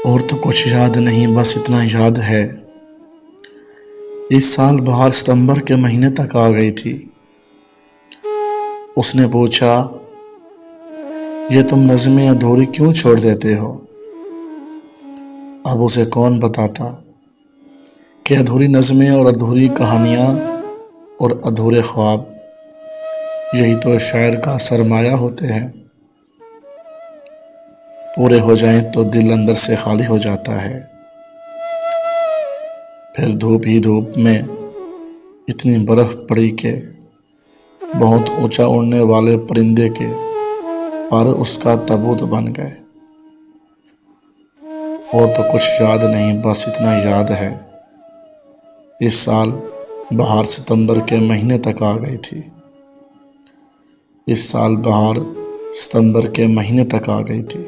और तो कुछ याद नहीं, बस इतना याद है इस साल बहार सितंबर के महीने तक आ गई थी। उसने पूछा, ये तुम नज़्में अधूरी क्यों छोड़ देते हो? अब उसे कौन बताता कि अधूरी नज़्में और अधूरी कहानियाँ और अधूरे ख्वाब यही तो शायर का सरमाया होते हैं। पूरे हो जाएं तो दिल अंदर से खाली हो जाता है। फिर धूप ही धूप में इतनी बर्फ पड़ी कि बहुत ऊंचा उड़ने वाले परिंदे के पर उसका ताबूत बन गए। और तो कुछ याद नहीं, बस इतना याद है इस साल बहार सितंबर के महीने तक आ गई थी। इस साल बहार सितंबर के महीने तक आ गई थी।